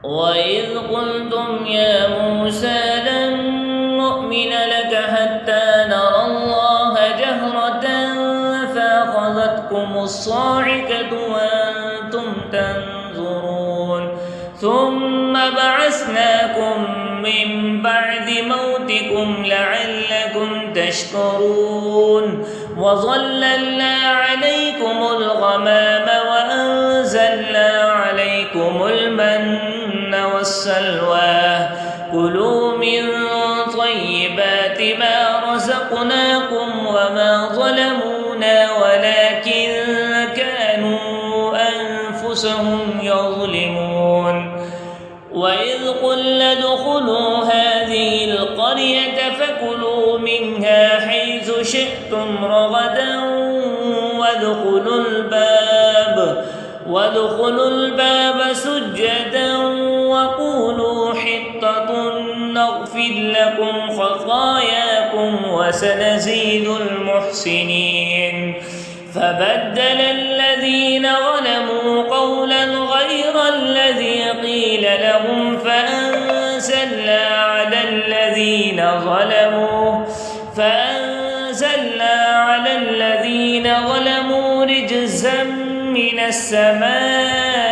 وإذ قلتم يا موسى لن نؤمن لك حتى نرى الله جهرة فأخذتكم الصاعقة وأنتم تنظرون ثم بعثناكم من بعد موتكم لعلكم تشكرون وظللنا عليكم الغمام وأنزلنا عليكم المن والسلوى كلوا من طيبات ما رزقناكم وما ظلمونا ولكن كانوا أنفسهم يظلمون وإذ قلنا ادخلوا هذه القرية فكلوا منها حيث شئتم رغدا وادخلوا الباب سجدا وقولوا حطة نغفر لكم خطاياكم وسنزيد المحسنين فبدل الذين ظلموا قولا غير الذي قيل لهم فأنزلنا على الذين ظلموا رجزا من السماء